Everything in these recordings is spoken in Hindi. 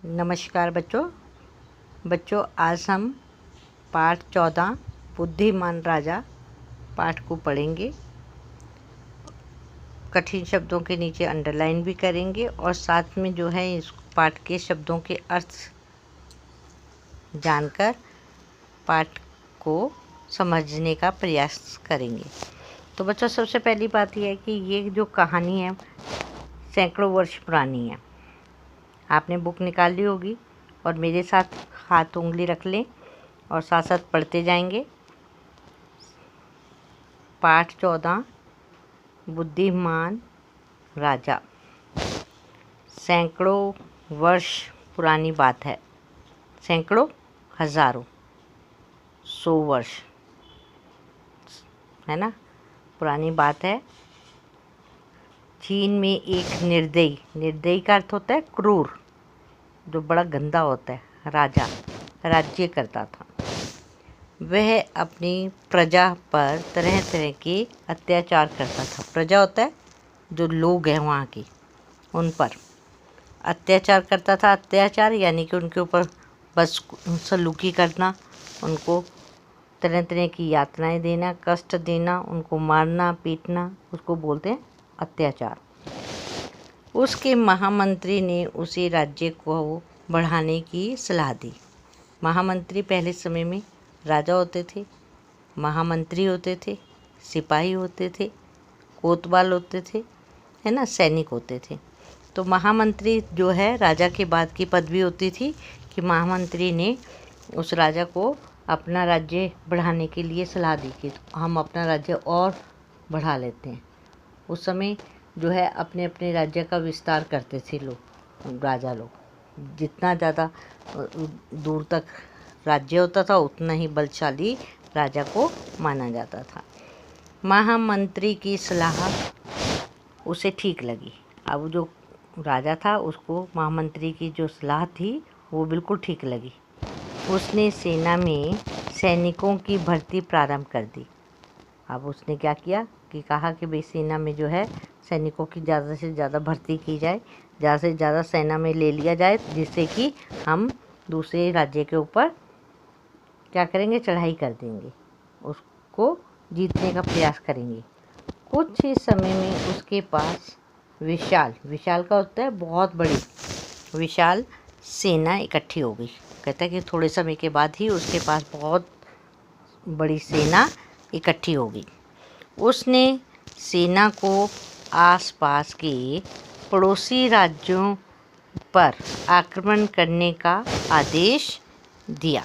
नमस्कार बच्चों आज हम पाठ 14 बुद्धिमान राजा पाठ को पढ़ेंगे। कठिन शब्दों के नीचे अंडरलाइन भी करेंगे और साथ में जो है इस पाठ के शब्दों के अर्थ जानकर पाठ को समझने का प्रयास करेंगे। तो बच्चों सबसे पहली बात यह है कि ये जो कहानी है सैकड़ों वर्ष पुरानी है। आपने बुक निकाल ली होगी और मेरे साथ हाथ उंगली रख लें और साथ साथ पढ़ते जाएंगे। पाठ 14 बुद्धिमान राजा। सैकड़ों वर्ष पुरानी बात है। सैकड़ों, हजारों, 100 वर्ष है ना, पुरानी बात है। चीन में एक निर्दयी का अर्थ होता है क्रूर, जो बड़ा गंदा होता है, राजा राज्य करता था। वह अपनी प्रजा पर तरह तरह के अत्याचार करता था। प्रजा होता है जो लोग हैं वहाँ की, उन पर अत्याचार करता था। अत्याचार यानी कि उनके ऊपर बस सलूकी करना, उनको तरह तरह की यातनाएं देना, कष्ट देना, उनको मारना पीटना, उसको बोलते हैं अत्याचार। उसके महामंत्री ने उसे राज्य को बढ़ाने की सलाह दी। महामंत्री पहले समय में राजा होते थे, महामंत्री होते थे, सिपाही होते थे, कोतवाल होते थे, है ना, सैनिक होते थे। तो महामंत्री जो है राजा के बाद की पदवी होती थी कि महामंत्री ने उस राजा को अपना राज्य बढ़ाने के लिए सलाह दी कि हम अपना राज्य और बढ़ा लेते हैं। उस समय जो है अपने अपने राज्य का विस्तार करते थे राजा लोग। जितना ज़्यादा दूर तक राज्य होता था उतना ही बलशाली राजा को माना जाता था। महामंत्री की सलाह उसे ठीक लगी। अब जो राजा था उसको महामंत्री की जो सलाह थी वो बिल्कुल ठीक लगी। उसने सेना में सैनिकों की भर्ती प्रारंभ कर दी। अब उसने क्या किया कि कहा कि भाई सेना में जो है सैनिकों की ज़्यादा से ज़्यादा भर्ती की जाए, ज़्यादा से ज़्यादा सेना में ले लिया जाए, जिससे कि हम दूसरे राज्य के ऊपर क्या करेंगे, चढ़ाई कर देंगे, उसको जीतने का प्रयास करेंगे। कुछ ही समय में उसके पास विशाल का होता है बहुत बड़ी, विशाल सेना इकट्ठी हो गई। कहता है कि थोड़े समय के बाद ही उसके पास बहुत बड़ी सेना इकट्ठी हो गई। उसने सेना को आसपास के पड़ोसी राज्यों पर आक्रमण करने का आदेश दिया।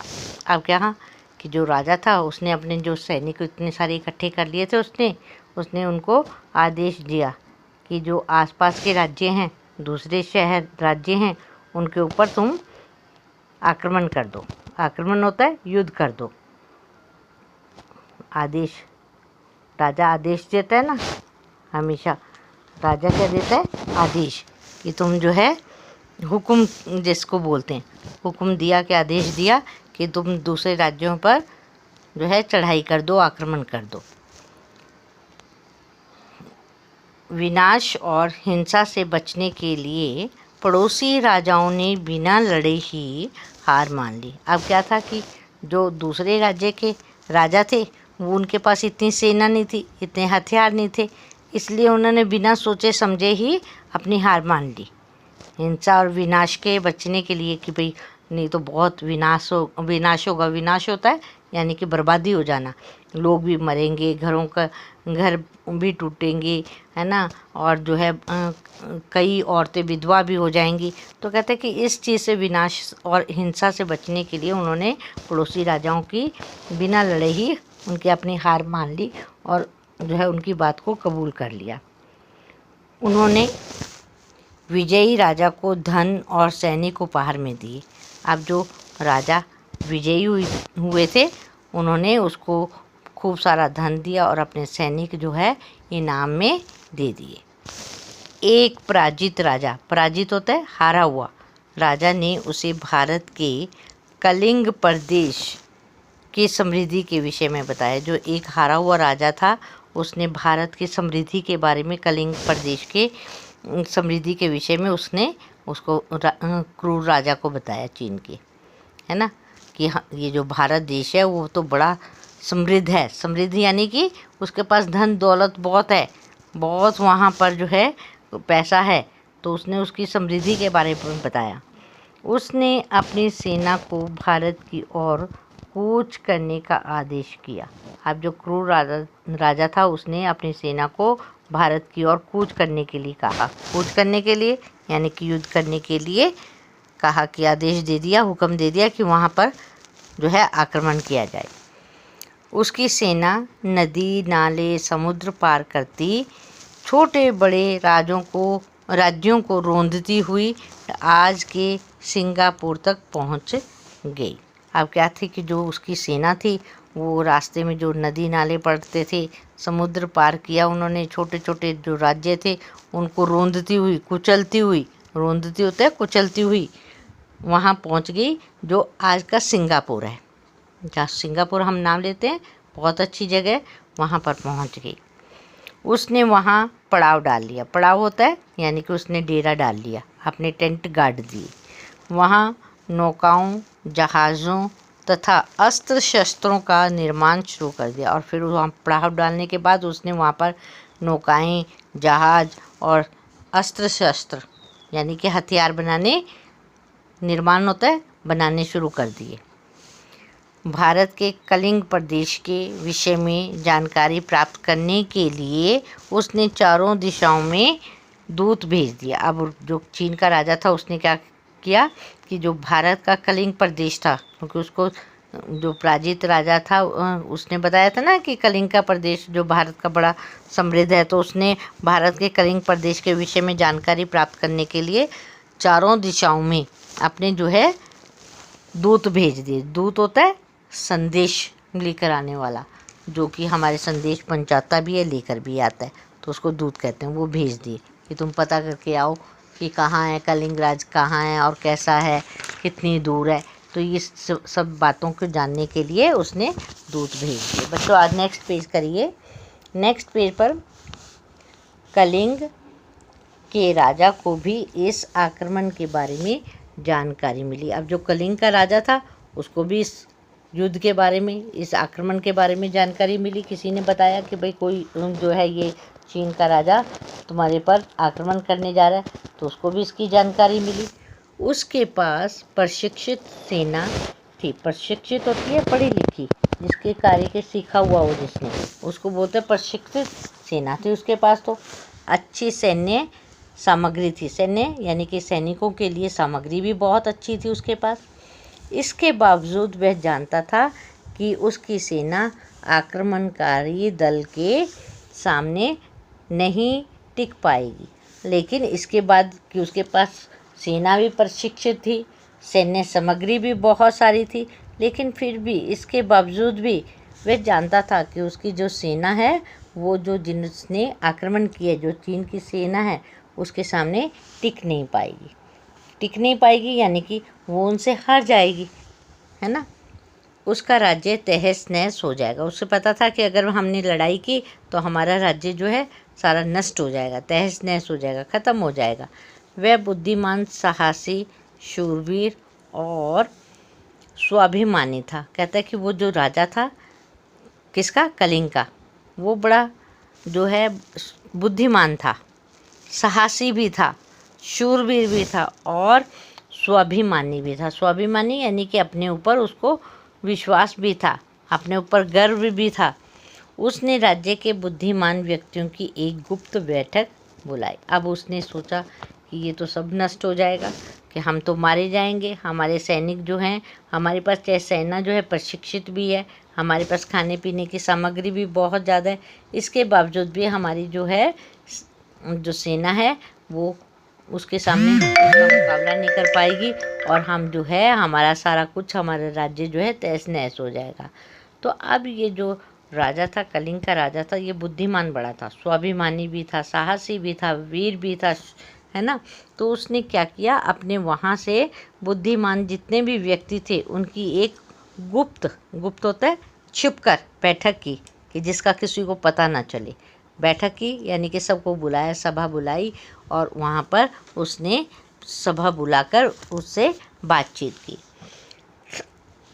अब क्या कि जो राजा था उसने अपने जो सैनिक इतने सारे इकट्ठे कर लिए थे, उसने उनको आदेश दिया कि जो आसपास के राज्य हैं, दूसरे शहर राज्य हैं, उनके ऊपर तुम आक्रमण कर दो। आक्रमण होता है युद्ध कर दो। आदेश, राजा आदेश देता है ना, हमेशा राजा क्या देता है, आदेश, कि तुम जो है हुक्म जिसको बोलते हैं, हुक्म दिया कि आदेश दिया कि तुम दूसरे राज्यों पर जो है चढ़ाई कर दो, आक्रमण कर दो। विनाश और हिंसा से बचने के लिए पड़ोसी राजाओं ने बिना लड़े ही हार मान ली। अब क्या था कि जो दूसरे राज्य के राजा थे वो उनके पास इतनी सेना नहीं थी, इतने हथियार नहीं थे, इसलिए उन्होंने बिना सोचे समझे ही अपनी हार मान ली। हिंसा और विनाश के बचने के लिए कि भाई नहीं तो बहुत विनाश होगा। विनाश होता है यानी कि बर्बादी हो जाना, लोग भी मरेंगे, घर भी टूटेंगे, है ना, और जो है कई औरतें विधवा भी हो जाएंगी। तो कहते हैं कि इस चीज़ से विनाश और हिंसा से बचने के लिए उन्होंने पड़ोसी राजाओं की बिना लड़े ही उनकी अपनी हार मान ली और जो है उनकी बात को कबूल कर लिया। उन्होंने विजयी राजा को धन और सैनिक उपहार में दिए। अब जो राजा विजयी हुए थे उन्होंने उसको खूब सारा धन दिया और अपने सैनिक जो है इनाम में दे दिए। एक पराजित राजा, पराजित होता है हारा हुआ, राजा ने उसे भारत के कलिंग प्रदेश की समृद्धि के विषय में बताया। जो एक हारा हुआ राजा था उसने भारत की समृद्धि के बारे में, कलिंग प्रदेश के समृद्धि के विषय में उसने उसको क्रूर राजा को बताया चीन के, है ना, कि हाँ ये जो भारत देश है वो तो बड़ा समृद्ध है। समृद्ध यानी कि उसके पास धन दौलत बहुत है, बहुत वहाँ पर जो है पैसा है। तो उसने उसकी समृद्धि के बारे में बताया। उसने अपनी सेना को भारत की ओर कूच करने का आदेश किया। अब जो क्रूर राजा था उसने अपनी सेना को भारत की ओर कूच करने के लिए कहा। कूच करने के लिए यानी कि युद्ध करने के लिए कहा, कि आदेश दे दिया, हुक्म दे दिया कि वहाँ पर जो है आक्रमण किया जाए। उसकी सेना नदी नाले समुद्र पार करती, छोटे बड़े राज्यों को रोंदती हुई आज के सिंगापुर तक पहुँच गई। अब क्या थी कि जो उसकी सेना थी वो रास्ते में जो नदी नाले पड़ते थे, समुद्र पार किया उन्होंने, छोटे छोटे जो राज्य थे उनको रोंदती हुई, कुचलती हुई, रोंदती होता है कुचलती हुई, वहाँ पहुँच गई जो आज का सिंगापुर है। जहाँ सिंगापुर हम नाम लेते हैं, बहुत अच्छी जगह, वहाँ पर पहुँच गई। उसने वहाँ पड़ाव डाल लिया। पड़ाव होता है यानी कि उसने डेरा डाल लिया, अपने टेंट गाड़ दिए। वहाँ नौकाओं, जहाज़ों तथा अस्त्र शस्त्रों का निर्माण शुरू कर दिया। और फिर वहाँ पड़ाव डालने के बाद उसने वहाँ पर नौकाएं, जहाज़ और अस्त्र शस्त्र यानी कि हथियार निर्माण होता है, बनाने शुरू कर दिए। भारत के कलिंग प्रदेश के विषय में जानकारी प्राप्त करने के लिए उसने चारों दिशाओं में दूत भेज दिया। अब जो चीन का राजा था उसने क्या किया कि जो भारत का कलिंग प्रदेश था, क्योंकि उसको जो पराजित राजा था उसने बताया था ना कि कलिंग का प्रदेश जो भारत का बड़ा समृद्ध है, तो उसने भारत के कलिंग प्रदेश के विषय में जानकारी प्राप्त करने के लिए चारों दिशाओं में अपने जो है दूत भेज दिए। दूत होता है संदेश लेकर आने वाला, जो कि हमारे संदेश पहुंचाता भी है, लेकर भी आता है, तो उसको दूत कहते हैं। वो भेज दिए कि तुम पता करके आओ कि कहाँ है कलिंग राज, कहाँ है और कैसा है, कितनी दूर है। तो ये सब बातों को जानने के लिए उसने दूत भेज दिए। बच्चों आज नेक्स्ट पेज करिए। नेक्स्ट पेज पर कलिंग के राजा को भी इस आक्रमण के बारे में जानकारी मिली। अब जो कलिंग का राजा था उसको भी इस युद्ध के बारे में, इस आक्रमण के बारे में जानकारी मिली। किसी ने बताया कि भाई कोई जो है ये चीन का राजा तुम्हारे पर आक्रमण करने जा रहा है, तो उसको भी इसकी जानकारी मिली। उसके पास प्रशिक्षित सेना थी। प्रशिक्षित होती है पढ़ी लिखी, जिसके कार्य के सीखा हुआ हो जिसने, उसको बोलते हैं प्रशिक्षित सेना थी उसके पास। तो अच्छी सैन्य सामग्री थी। सैन्य यानी कि सैनिकों के लिए सामग्री भी बहुत अच्छी थी उसके पास। इसके बावजूद वह जानता था कि उसकी सेना आक्रमणकारी दल के सामने नहीं टिक पाएगी। लेकिन इसके बाद कि उसके पास सेना भी प्रशिक्षित थी, सैन्य सामग्री भी बहुत सारी थी, लेकिन फिर भी इसके बावजूद भी वह जानता था कि उसकी जो सेना है वो जो जिसने आक्रमण किया, जो चीन की सेना है, उसके सामने टिक नहीं पाएगी। टिक नहीं पाएगी यानी कि वो उनसे हार जाएगी, है ना। उसका राज्य तहस नहस हो जाएगा। उसे पता था कि अगर हमने लड़ाई की तो हमारा राज्य जो है सारा नष्ट हो जाएगा, तहस नहस हो जाएगा, ख़त्म हो जाएगा। वह बुद्धिमान, साहसी, शूरवीर और स्वाभिमानी था। कहता है कि वो जो राजा था किसका, कलिंग का, वो बड़ा जो है बुद्धिमान था, साहसी भी था, शूरवीर भी था और स्वाभिमानी भी था। स्वाभिमानी यानी कि अपने ऊपर उसको विश्वास भी था, अपने ऊपर गर्व भी था। उसने राज्य के बुद्धिमान व्यक्तियों की एक गुप्त बैठक बुलाई। अब उसने सोचा कि ये तो सब नष्ट हो जाएगा, कि हम तो मारे जाएंगे। हमारे सैनिक जो हैं, हमारे पास चाहे सेना जो है प्रशिक्षित भी है, हमारे पास खाने पीने की सामग्री भी बहुत ज़्यादा है, इसके बावजूद भी हमारी जो है जो सेना है वो उसके सामने उसका मुकाबला नहीं कर पाएगी और हम जो है हमारा सारा कुछ, हमारा राज्य जो है तहस नहस हो जाएगा। तो अब ये जो राजा था, कलिंग का राजा था, ये बुद्धिमान बड़ा था, स्वाभिमानी भी था, साहसी भी था, वीर भी था, है ना। तो उसने क्या किया, अपने वहाँ से बुद्धिमान जितने भी व्यक्ति थे उनकी एक गुप्त होता है छिपकर बैठक की, कि जिसका किसी को पता ना चले। बैठक की यानी कि सबको बुलाया, सभा बुलाई और वहाँ पर उसने सभा बुलाकर उससे बातचीत की।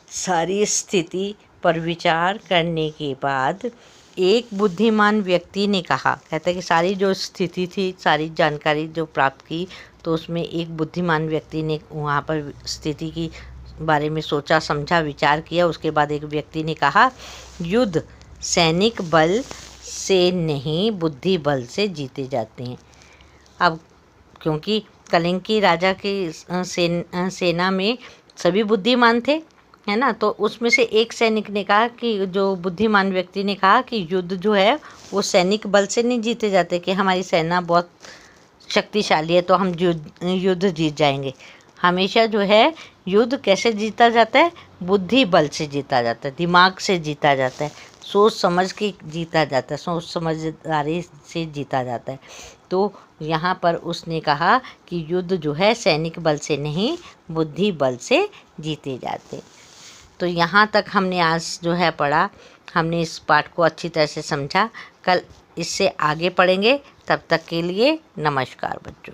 सारी स्थिति पर विचार करने के बाद एक बुद्धिमान व्यक्ति ने कहा, कहता है कि सारी जो स्थिति थी, सारी जानकारी जो प्राप्त की, तो उसमें एक बुद्धिमान व्यक्ति ने वहाँ पर स्थिति की बारे में सोचा, समझा, विचार किया। उसके बाद एक व्यक्ति ने कहा, युद्ध सैनिक बल से नहीं, बुद्धि बल से जीते जाते हैं। अब क्योंकि कलिंग की राजा की सेना में सभी बुद्धिमान थे, है ना, तो उसमें से एक सैनिक ने कहा कि जो बुद्धिमान व्यक्ति ने कहा कि युद्ध जो है वो सैनिक बल से नहीं जीते जाते, कि हमारी सेना बहुत शक्तिशाली है तो हम युद्ध जीत जाएंगे। हमेशा जो है युद्ध कैसे जीता जाता है, बुद्धि बल से जीता जाता है, दिमाग से जीता जाता है, सोच समझ के जीता जाता है, सोच समझदारी से जीता जाता है। तो यहाँ पर उसने कहा कि युद्ध जो है सैनिक बल से नहीं, बुद्धि बल से जीते जाते। तो यहाँ तक हमने आज जो है पढ़ा, हमने इस पाठ को अच्छी तरह से समझा। कल इससे आगे पढ़ेंगे। तब तक के लिए नमस्कार बच्चों।